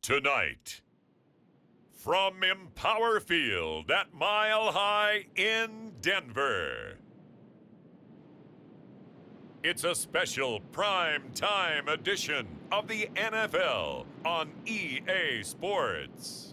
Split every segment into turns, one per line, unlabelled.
Tonight, from Empower Field at Mile High in Denver, it's a special prime time edition of the NFL on EA Sports.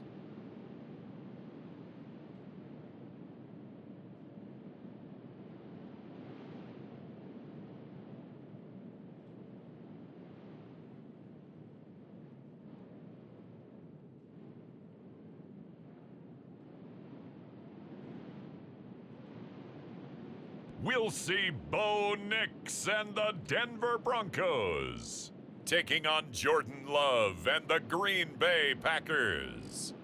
We'll see Bo Nix and the Denver Broncos taking on Jordan Love and the Green Bay Packers.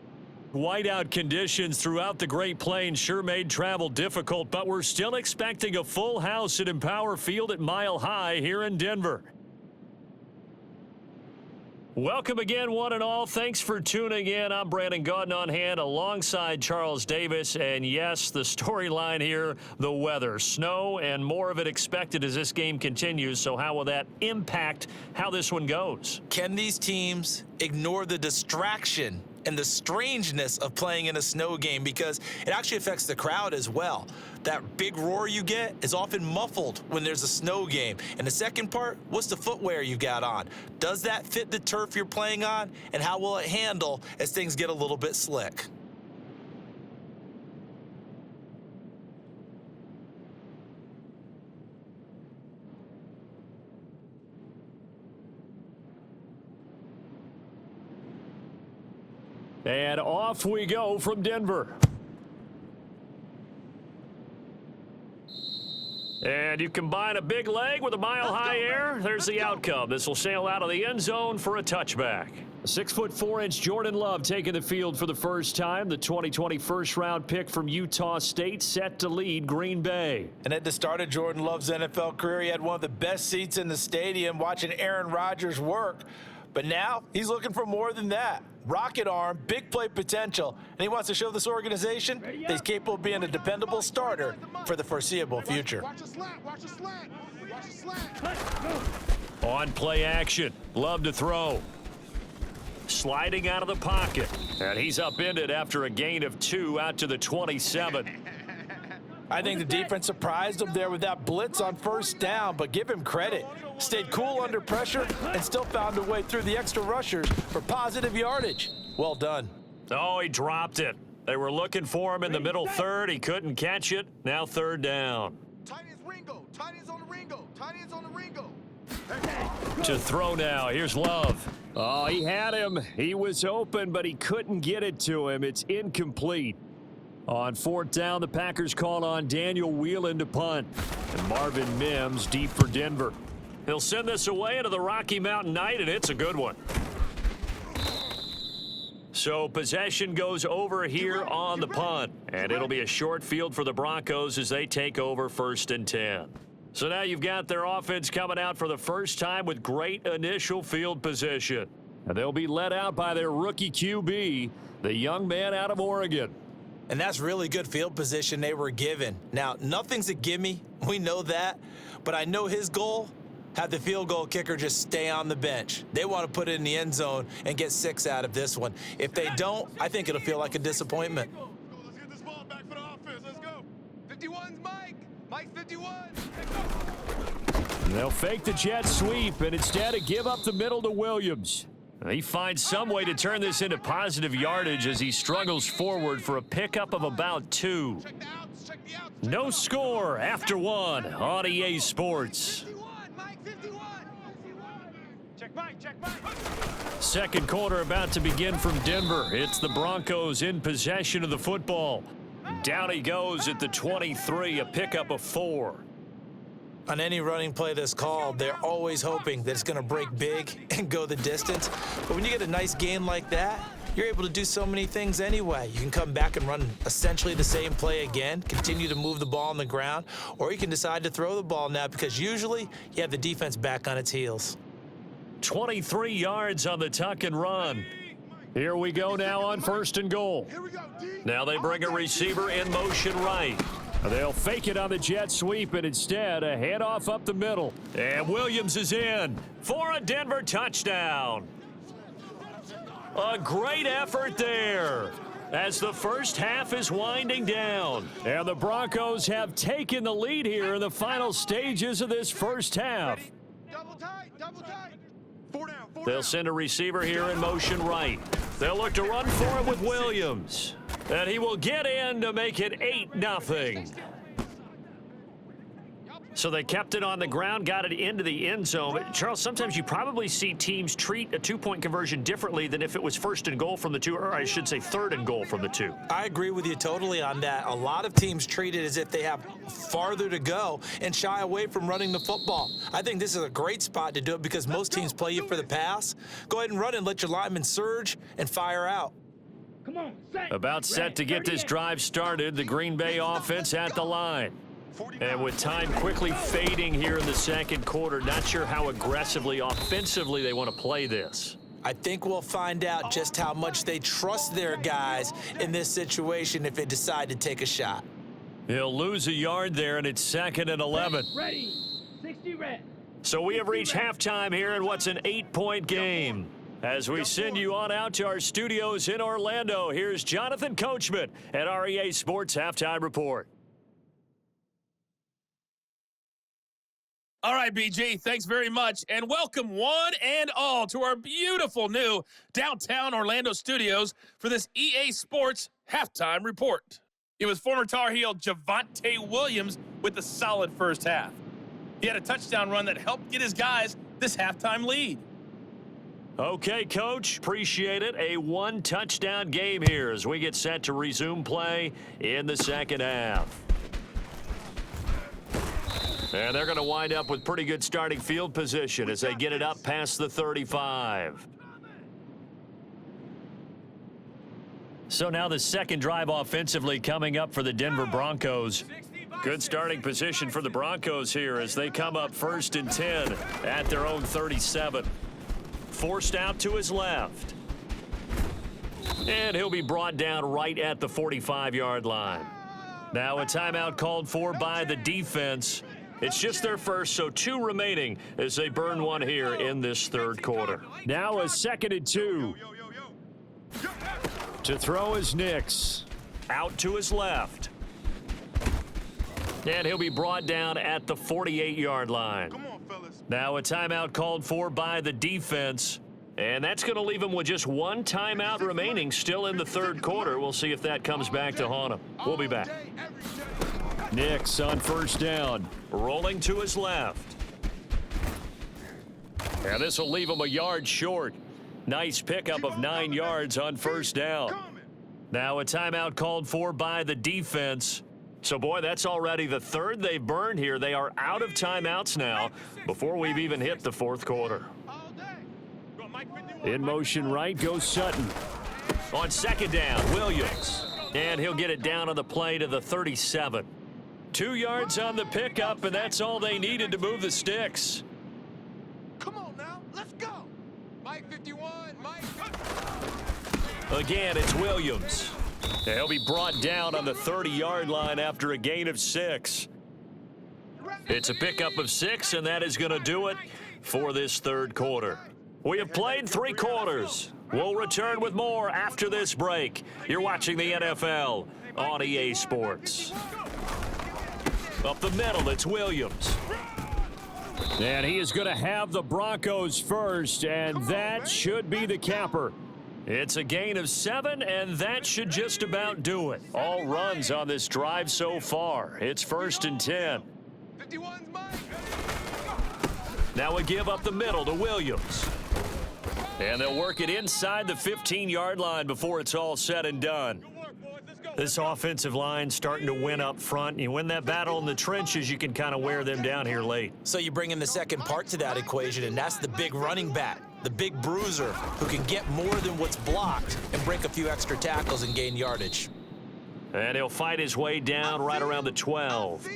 Whiteout conditions throughout the Great Plains sure made travel difficult, but we're still expecting a full house at Empower Field at Mile High here in Denver. Welcome again, one and all. Thanks for tuning in. I'm Brandon Gaudin on hand alongside Charles Davis. And yes, the storyline here, the weather, snow, and more of it expected as this game continues. So how will that impact how this one goes?
Can these teams ignore the distraction and the strangeness of playing in a snow game, because it actually affects the crowd as well? That big roar you get is often muffled when there's a snow game. And the second part, what's the footwear you got on? Does that fit the turf you're playing on? And how will it handle as things get a little bit slick?
And off we go from Denver. And you combine a big leg with a mile-high air, there's the outcome. This will sail out of the end zone for a touchback. 6'4" Jordan Love taking the field for the first time. The 2020 first-round pick from Utah State set to lead Green Bay.
And at the start of Jordan Love's NFL career, he had one of the best seats in the stadium watching Aaron Rodgers work. But now he's looking for more than that. Rocket arm, big play potential, and he wants to show this organization that he's capable of being a dependable starter for the foreseeable future.
On play action, Love to throw. Sliding out of the pocket, and he's upended after a gain of 2 out to the 27.
I think the defense surprised him there with that blitz on first down, but give him credit. Stayed cool under pressure and still found a way through the extra rushers for positive yardage. Well done.
Oh, he dropped it. They were looking for him in the middle third. He couldn't catch it. Now third down.
Tight ends Ringo. Tight ends on the Ringo. Tight ends on the Ringo.
To throw now. Here's Love. Oh, he had him. He was open, but he couldn't get it to him. It's incomplete. On fourth down, the Packers call on Daniel Whelan to punt. And Marvin Mims deep for Denver. He'll send this away into the Rocky Mountain night, and it's a good one. So possession goes over here on the punt, and it'll be a short field for the Broncos as they take over 1st and 10. So now you've got their offense coming out for the first time with great initial field position. And they'll be led out by their rookie QB, the young man out of Oregon.
And that's really good field position they were given. Now, nothing's a gimme. We know that. But I know his goal, have the field goal kicker just stay on the bench. They want to put it in the end zone and get 6 out of this one. If they don't, I think it'll feel like a disappointment.
Let's get this ball back for the offense. Let's go. 51's Mike. Mike's 51.
And they'll fake the jet sweep and instead give up the middle to Williams. He finds some way to turn this into positive yardage as he struggles forward for a pickup of about 2. No score after 1 on EA Sports.
51, Mike, 51. Check Mike, check Mike.
Second quarter about to begin from Denver. It's the Broncos in possession of the football. Down he goes at the 23, a pickup of 4.
On any running play that's called, they're always hoping that it's going to break big and go the distance. But when you get a nice gain like that, you're able to do so many things anyway. You can come back and run essentially the same play again, continue to move the ball on the ground, or you can decide to throw the ball now because usually you have the defense back on its heels.
23 yards on the tuck and run. Here we go now on 1st and goal. Now they bring a receiver in motion right. They'll fake it on the jet sweep, and instead a handoff up the middle. And Williams is in for a Denver touchdown. A great effort there as the first half is winding down. And the Broncos have taken the lead here in the final stages of this first half.
Double tight, double tight. Four down, four
They'll
down.
send a receiver here in motion right. They'll look to run for it with Williams. And he will get in to make it 8-0. So they kept it on the ground, got it into the end zone. But Charles, sometimes you probably see teams treat a two-point conversion differently than if it was first and goal from the two, or I should say third and goal from the two.
I agree with you totally on that. A lot of teams treat it as if they have farther to go and shy away from running the football. I think this is a great spot to do it because most teams play you for the pass. Go ahead and run and let your linemen surge and fire out.
About set to get this drive started, the Green Bay offense at the line. And with time quickly fading here in the second quarter, not sure how aggressively, offensively they want to play this.
I think we'll find out just how much they trust their guys in this situation if they decide to take a shot.
He'll lose a yard there, and it's 2nd and 11.
Ready. 60 red.
So we have reached halftime here in what's an 8-point game. As we send you on out to our studios in Orlando, here's Jonathan Coachman at REA Sports Halftime Report.
All right, BG, thanks very much, and welcome one and all to our beautiful new downtown Orlando studios for this EA Sports Halftime Report. It was former Tar Heel Javonte Williams with a solid first half. He had a touchdown run that helped get his guys this halftime lead.
Okay, Coach, appreciate it. A one-touchdown game here as we get set to resume play in the second half. And they're going to wind up with pretty good starting field position as they get it up past the 35. So now the second drive offensively coming up for the Denver Broncos. Good starting position for the Broncos here as they come up 1st and 10 at their own 37. Forced out to his left. And he'll be brought down right at the 45-yard line. Now a timeout called for by the defense. It's just their first, so 2 remaining as they burn one here in this third quarter. Now a 2nd and 2. To throw is Nix. Out to his left. And he'll be brought down at the 48-yard line. Now a timeout called for by the defense. And that's going to leave him with just one timeout remaining still in the third quarter. We'll see if that comes back to haunt him. We'll be back. Nix on first down, rolling to his left. And this will leave him a yard short. Nice pickup of 9 yards on first down. Now a timeout called for by the defense. So, boy, that's already the third they've burned here. They are out of timeouts now before we've even hit the fourth quarter. In motion right goes Sutton. On second down, Williams. And he'll get it down on the play to the 37. 2 yards on the pickup, and that's all they needed to move the sticks.
Come on now, let's go. Mike 51, Mike.
Again, it's Williams. He'll be brought down on the 30-yard line after a gain of 6. It's a pickup of 6, and that is going to do it for this third quarter. We have played 3 quarters. We'll return with more after this break. You're watching the NFL on EA Sports. Up the middle, it's Williams. And he is going to have the Broncos first, and that should be the capper. It's a gain of 7, and that should just about do it. All runs on this drive so far. It's 1st and 10.
51's Mike.
Now we give up the middle to Williams. And they'll work it inside the 15-yard line before it's all said and done. This offensive line starting to win up front. You win that battle in the trenches, you can kind of wear them down here late.
So you bring in the second part to that equation, and that's the big running back, the big bruiser, who can get more than what's blocked and break a few extra tackles and gain yardage.
And he'll fight his way down right around the 12.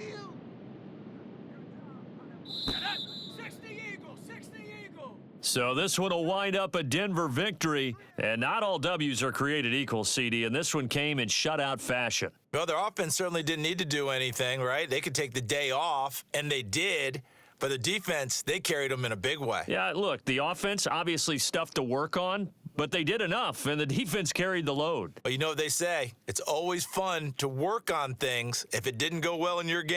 So this one will wind up a Denver victory, and not all W's are created equal, CD, and this one came in shutout fashion.
Well, their offense certainly didn't need to do anything, right? They could take the day off, and they did. But the defense, they carried them in a big way.
Yeah, look, the offense, obviously stuff to work on, but they did enough, and the defense carried the load.
But you know what they say? It's always fun to work on things if it didn't go well in your game.